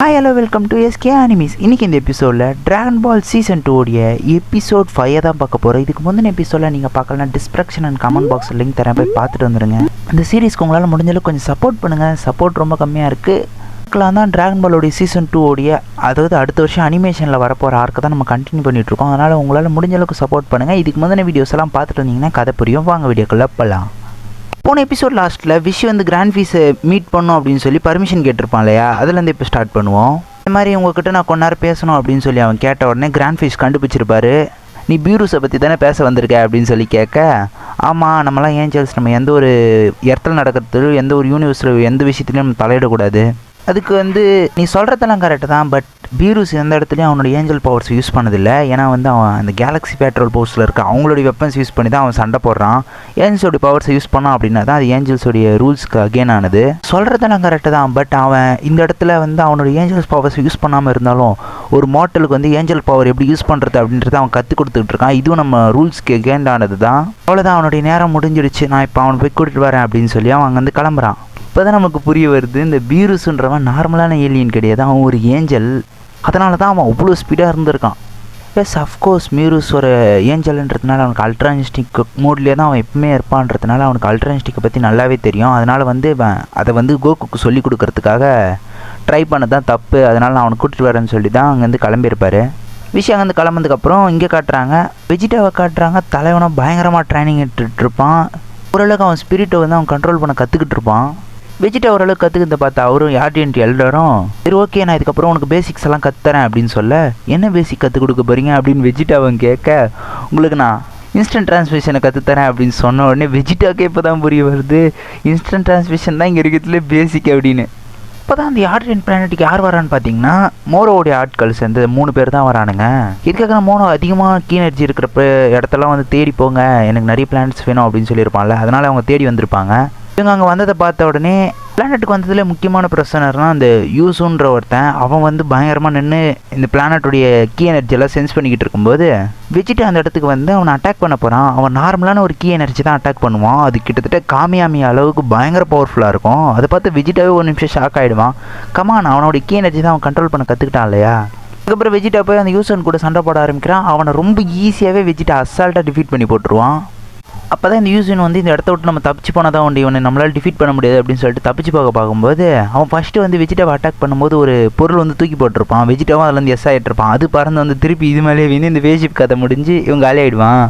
Hi hello welcome to SK animes. இன்றைக்கி இந்த எபிசோடில் ட்ராகன் பால் சீசன் 2 உடைய எபிசோட் 5 தான் பார்க்க போகிறோம். இதுக்கு முந்தின எபிசோடில் நீங்கள் பார்க்கலாம், டிஸ்கிரிப்ஷன் அண்ட் கமெண்ட் பாக்ஸில் லிங்க் தரேன், போய் பார்த்துட்டு வந்துடுங்க. இந்த சீரீஸ்க்கு உங்களால் முடிஞ்சளவுக்கு கொஞ்சம் சப்போர்ட் பண்ணுங்கள். சப்போர்ட் ரொம்ப கம்மியாக இருக்குது. பார்க்கலாம் தான் ட்ராகன் பாலோடைய சீசன் 2 உடைய, அதாவது அடுத்த வருஷம் அனிமேஷனில் வரப்போகிற ஆர்க்கு தான் நம்ம கண்டினியூ பண்ணிகிட்ருக்கோம். அதனால் உங்களால் முடிஞ்சளவுக்கு சப்போர்ட் பண்ணுங்கள். இதுக்கு முந்தின வீடியோஸ் எல்லாம் பார்த்துட்டு வந்தீங்கன்னா கதை புரியும். வாங்க வீடியோக்குள்ளே போகலாம். போன எபிசோட் லாஸ்ட்டில் விஷ் வந்து கிராண்ட் ஃபீஸை மீட் பண்ணோம் அப்படின்னு சொல்லி பர்மிஷன் கேட்டிருப்பான் இல்லையா, அதுலேருந்து இப்போ ஸ்டார்ட் பண்ணுவோம். இந்த மாதிரி உங்ககிட்ட நான் கொஞ்ச நேரம் பேசணும் அப்படின்னு சொல்லி அவன் கேட்ட உடனே கிராண்ட் ஃபீஸ் கண்டுபிடிச்சிருப்பாரு. நீ பியூரூஸை பற்றி தானே பேச வந்திருக்க அப்படின்னு சொல்லி கேட்க, ஆமாம், நம்மளாம் ஏஞ்சல்ஸ், நம்ம எந்த ஒரு இடத்துல நடக்கிறது, எந்த ஒரு யூனிவர்ஸில் எந்த விஷயத்துலையும் நம்ம தலையிடக்கூடாது. அதுக்கு வந்து நீ சொல்கிறதெல்லாம் கரெக்டு தான், பட் பியூரூஸ் எந்த இடத்துலையும் அவனோட ஏஞ்சல் பவர்ஸ் யூஸ் பண்ணதில்லை. ஏன்னா வந்து அவன் அந்த கேலக்ஸி பேட்ரோல் போஸ்ட்டில் இருக்க அவங்களுடைய வெப்பன்ஸ் யூஸ் பண்ணி தான் அவன் சண்டை போடுறான். ஏஞ்சல்ஸோடைய பவர்ஸை யூஸ் பண்ணான் அப்படின்னா தான் அது ஏஞ்சல்ஸோடைய ரூல்ஸ்க்கு அகெயின் ஆனது. சொல்கிறதெல்லாம் கரெக்டு தான், பட் அவன் இந்த இடத்துல வந்து அவனோட ஏஞ்சல்ஸ் பவர்ஸ் யூஸ் பண்ணாமல் இருந்தாலும் ஒரு மார்ட்டலுக்கு வந்து ஏஞ்சல் பவர் எப்படி யூஸ் பண்ணுறது அப்படின்றத அவன் கற்றுக் கொடுத்துட்டு இருக்கான். இதுவும் நம்ம ரூல்ஸ்க்கு அகெயின் ஆனது தான். அவ்வளோதான், அவனுடைய நேரம் முடிஞ்சிடுச்சு, நான் இப்போ அவனை போய் கூட்டிகிட்டு வரேன் அப்படின்னு சொல்லி அவன் அங்கேருந்து கிளம்புறான். இப்போ தான் நமக்கு புரிய வருது, இந்த பீரூஸுன்றவன் நார்மலான ஏலியன் கிடையாது, அவன் ஒரு ஏஞ்சல். அதனால தான் அவன் அவ்வளோ ஸ்பீடாக இருந்திருக்கான். எஸ், அஃப்கோர்ஸ் மியூரூஸ் ஒரு ஏஞ்சல்ன்றதுனால அவனுக்கு அல்ட்ரானிஸ்டிக் மோட்லேயே தான் அவன் எப்பவுமே இருப்பான்றதுனால அவனுக்கு அல்ட்ரானிஸ்டிக்கை பற்றி நல்லாவே தெரியும். அதனால் வந்து அதை வந்து கோகுக்கு சொல்லி கொடுக்கறதுக்காக ட்ரை பண்ண தான் தப்பு. அதனால் நான் அவனை கூட்டிகிட்டு வரேன்னு சொல்லி தான் அங்கேருந்து கிளம்பியிருப்பார். விஷயம் அங்கேருந்து கிளம்புறதுக்கப்புறம் இங்கே காட்டுறாங்க, வெஜிடாவை காட்டுறாங்க. தலைவனை பயங்கரமாக ட்ரைனிங் எடுத்துகிட்ருப்பான். ஓரளவுக்கு அவன் ஸ்பிரிட்டை வந்து அவன் கண்ட்ரோல் பண்ண கற்றுக்கிட்டு இருப்பான். வெஜிடா ஓரளவுக்கு கற்றுக்கிறத பார்த்தா அவரும் யார்டியன்ட் எல்டரும், சரி ஓகே, நான் இதுக்கப்புறம் உனக்கு பேசிக்ஸ் எல்லாம் கற்றுத்தரேன் அப்படின்னு சொல்ல, என்ன பேசிக் கற்றுக் கொடுக்க போகிறீங்க அப்படின்னு வெஜிடாவும் கேட்க, உங்களுக்கு நான் இன்ஸ்டன்ட் டிரான்ஸ்மிஷனை கற்றுத்தரேன் அப்படின்னு சொன்ன உடனே வெஜிடாவுக்கே இப்போ தான் புரிய வருது, இன்ஸ்டன்ட் டிரான்ஸ்மிஷன் தான் இங்கே இருக்கிறதுல பேசிக் அப்படின்னு. இப்போ தான் அந்த யார்டியன் பிளானட்டுக்கு யார் வரான்னு பார்த்தீங்கன்னா மோரோவுடைய ஆட்கள் சேர்ந்து 3 பேர் தான் வரானுங்க. இதுக்காக மோனோ அதிகமாக கீ எனர்ஜி இருக்கிறப்ப இடத்தெல்லாம் வந்து தேடி போங்க, எனக்கு நிறைய பிளானட்ஸ் வேணும் அப்படின்னு சொல்லியிருப்பான்ல, அதனால் அவங்க தேடி வந்திருப்பாங்க. இவங்க அங்கே வந்ததை பார்த்த உடனே பிளானட்டுக்கு வந்ததில் முக்கியமான பிரச்சனைனா அந்த யூசுன்ற ஒருத்தன், அவன் வந்து பயங்கரமாக நின்று இந்த பிளானட்டுடைய கீ எனர்ஜியெல்லாம் சென்ஸ் பண்ணிக்கிட்டு இருக்கும்போது வெஜிடா அந்த இடத்துக்கு வந்து அவனை அட்டாக் பண்ண போகிறான். அவன் நார்மலான ஒரு கீ எனர்ஜி தான் அட்டாக் பண்ணுவான். அது கிட்டத்தட்ட காமியாமி அளவுக்கு பயங்கர பவர்ஃபுல்லாக இருக்கும். அதை பார்த்து வெஜிடாவே ஒரு நிமிஷம் ஷாக் ஆகிடுவான். கமான், அவனோட கீ எனர்ஜி தான் அவன் கண்ட்ரோல் பண்ண கற்றுக்கிட்டான் இல்லையா. அதுக்கப்புறம் வெஜிடா போய் அந்த யூசன் கூட சண்டை போட ஆரம்பிக்கிறான். அவனை ரொம்ப ஈஸியாகவே வெஜிடா அசால்ட்டாக டிஃபீட் பண்ணி போட்டுருவான். அப்போ தான் இந்த யூசன் வந்து இந்த இடத்த விட்டு நம்ம தப்பிச்சு போனால் தான் உண்டு, இவனை நம்மளால் டிஃபீட் பண்ண முடியாது அப்படின்னு சொல்லிட்டு தப்பிச்சு பார்க்கும்போது அவன் ஃபஸ்ட்டு வந்து வெஜிடாவை அட்டாக் பண்ணும்போது ஒரு பொருள் வந்து தூக்கி போட்டிருப்பான். வெஜிடாவும் அதில் வந்து எஸ் ஆகிட்டுருப்பான். அது பறந்து வந்து திருப்பி இது மேலே வந்து இந்த வேஷிப் கதை முடிஞ்சு இவன் காலி ஆகிடுவான்.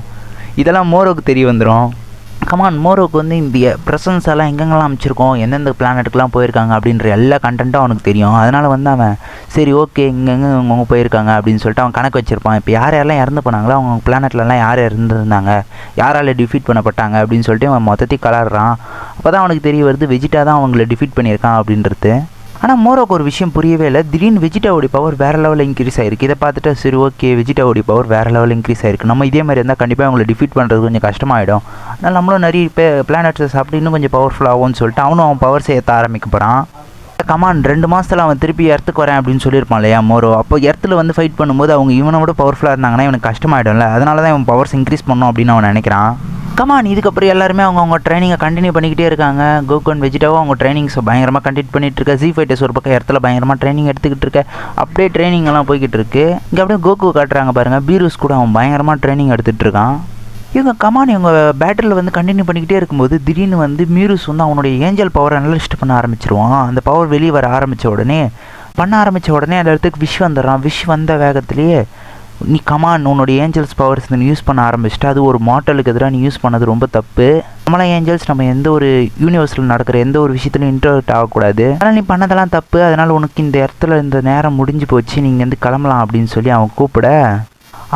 இதெல்லாம் மோரோவுக்கு தெரிய வந்துடும். கமான், மோரோவுக்கு வந்து இந்த ப்ரெசன்ஸ் எல்லாம் எங்கெங்கெல்லாம் அமைச்சிருக்கோம், எந்தெந்த பிளானட்டுக்கெலாம் போயிருக்காங்க அப்படின்ற எல்லா கண்டென்ட்டும் அவனுக்கு தெரியும். அதனால் வந்து அவன் சரி ஓகே, இங்கெங்கே அவங்க போயிருக்காங்க அப்படின்னு சொல்லிட்டு அவன் கணக்கு வச்சுருப்பான். இப்போ யாரெல்லாம் இறந்து போனாங்களோ அவங்க பிளானட்லலாம் யார் இருந்திருந்தாங்க, யாரால் டிஃபீட் பண்ணப்பட்டாங்க அப்படின்னு சொல்லிட்டு அவன் மொத்தத்தையும் கலர்றான். அப்போ தான் அவனுக்கு தெரிய வருது வெஜிடா தான் அவங்கள டிஃபீட் பண்ணியிருக்கான் அப்படின்றது. ஆனால் மோரோக்கு ஒரு விஷயம் புரியவே இல்லை. திடீர்னு வெஜிடாவோடைய பவர் வேறு லெவலில் இன்க்ரீஸ் ஆகிருக்கு. இதை பார்த்துட்டு சரி ஓகே, வெஜிடாவோடைய பவர் வேறு லெவலில் இன்க்ரீஸ் ஆகிருக்கு, நம்ம இதே மாதிரி இருந்தால் கண்டிப்பாக அவங்களை டிஃபீட் பண்ணுறது கொஞ்சம் கஷ்டமாயிடும். அதனால் நம்மளும் நிறைய பிளானட்ஸை சாப்பிட்டு இன்னும் கொஞ்சம் பவர்ஃபுல் ஆகும்னு சொல்லிட்டு அவனும் அவன் பவர் சேர்த்த ஆரம்பிக்க போகிறான். கமான், 2 மாதத்தில் அவன் திருப்பி எர்த்துக்கு வரேன் அப்படின்னு சொல்லியிருப்பான் இல்லையா மோரோ. அப்போ எர்த்தில் வந்து ஃபைட் பண்ணும்போது அவங்க இவனை விட பவர்ஃபுல்லாக இருந்தாங்கன்னா இவனுக்கு கஷ்டமாயிடும்ல. அதனால தான் இவன் பவர்ஸ் இன்க்ரீஸ் பண்ணணும் அப்படின்னு அவன் நினைக்கிறான். கமான், இதுக்கப்புறம் எல்லாருமே அவங்க ட்ரைனிங்கை கண்டினியூ பண்ணிக்கிட்டே இருக்காங்க. கோகு அண்ட் வெஜிடாவும் அவங்க ட்ரைனிங்ஸை பயங்கரமாக கண்டினியூ பண்ணிகிட்டு இருக்க. ஜி ஃபைட்டர்ஸ் ஒரு பக்கம் இடத்துல பயங்கரமாக ட்ரைனிங் எடுத்துக்கிட்டு இருக்க. அப்படியே ட்ரைனிங் எல்லாம் போய்கிட்டு இருக்கு. இங்கே அப்படியே கோகு காட்டுறாங்க பாருங்கள், பீரூஸ் கூட அவன் பயங்கரமாக ட்ரைனிங் எடுத்துகிட்டு இருக்கான். இவங்க கமான் இவங்க பேட்டில் வந்து கண்டினியூ பண்ணிக்கிட்டே இருக்கும்போது திடீர்னு வந்து மியூரூஸ் வந்து அவனுடைய ஏஞ்சல் பவரை அனலிஸ்ட் பண்ண ஆரம்பிச்சிருவான். அந்த பவர் வெளியே வர ஆரம்பித்த உடனே அந்த இடத்துக்கு விஷ் வந்துடுறான். விஷ் வந்த வேகத்திலேயே நீ கமான் உன்னோட ஏஞ்சல்ஸ் பவர்ஸ் நீ யூஸ் பண்ண ஆரம்பிச்சிட்டு, அது ஒரு மார்ட்டலுக்கு எதிராக நீ யூஸ் பண்ணது ரொம்ப தப்பு. நம்மளாம் ஏஞ்சல்ஸ் நம்ம எந்த ஒரு யூனிவர்ஸில் நடக்கிற எந்த ஒரு விஷயத்துலையும் இன்டர்வெக்ட் ஆகக்கூடாது. அதனால் நீ பண்ணதெல்லாம் தப்பு. அதனால் உனக்கு இந்த இடத்துல இந்த நேரம் முடிஞ்சு போச்சு, நீங்கள் வந்து கிளம்பலாம் அப்படின்னு சொல்லி அவன் கூப்பிட,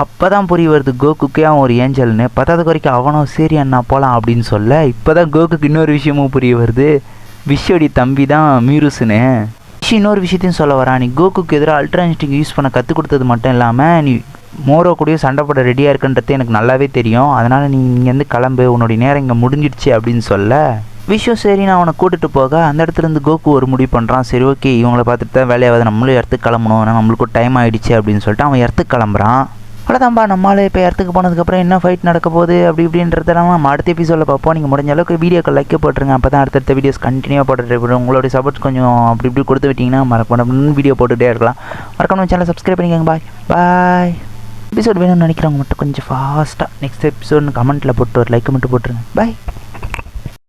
அப்போ தான் புரிய வருது கோகுக்கே அவன் ஒரு ஏஞ்சல்னு. 10வது வரைக்கும் அவனும் சரி அண்ணா போகலாம் அப்படின்னு சொல்ல, இப்போ தான் கோகுக்கு இன்னொரு விஷயமும் புரிய வருது, விஷயோடைய தம்பி தான் மியூரூஸ்னு. இன்னொரு விஷயத்தையும் சொல்ல வரான், நீ கோகுக்கு எதிராக அல்ட்ரானிஸ்டிக் யூஸ் பண்ண கற்றுக் கொடுத்தது மட்டும் இல்லாமல் நீ மோரோ கூடயும் சண்டை போட ரெடியாக இருக்குன்றது எனக்கு நல்லாவே தெரியும். அதனால் நீ இங்கேருந்து கிளம்பு, உன்னுடைய நேரம் இங்கே முடிஞ்சிடுச்சு அப்படின்னு சொல்ல, விஷயம் சரி நான் அவனை கூட்டிகிட்டு போக அந்த இடத்துலேருந்து கோகு ஒரு முடிவு பண்ணுறான். சரி ஓகே, இவங்களை பார்த்துட்டு தான் வேலையாவது, நம்மளும் இடத்துக்கு கிளம்பணும், ஆனால் நம்மளுக்கு டைம் ஆகிடுச்சு அப்படின்னு சொல்லிட்டு அவன் இடத்துக்கு கிளம்புறான். அவ்வளோதான்ப்பா. நம்மளால் இப்போ இடத்துக்கு போனதுக்கப்புறம் என்ன ஃபைட் நடக்க போகுது அப்படி இப்படின்றதெல்லாம் நம்ம அடுத்த எபிசோடில் பார்ப்போம். நீங்கள் முடிஞ்ச அளவுக்கு வீடியோக்கு லைக் போட்டுருங்க. அப்போ தான் அடுத்தடுத்த வீடியோஸ் கண்டினியூவாக போட்டுட்டு உங்களுடைய சப்போர்ட் கொஞ்சம் அப்படி இப்படி கொடுத்து விட்டிங்கன்னா மறக்காம வீடியோ போட்டுகிட்டே இருக்கலாம். மறக்காம சேனலை சப்ஸ்கிரைப் பண்ணிக்கோங்க. பாய் பாய். எபிசோட் வேணும்னு நினைக்கிறவங்க மட்டும் கொஞ்சம் ஃபாஸ்ட்டாக நெக்ஸ்ட் எபிசோட்னு கமெண்ட்டில் போட்டு ஒரு லைக் மட்டும் போட்டுருங்க. பாய்.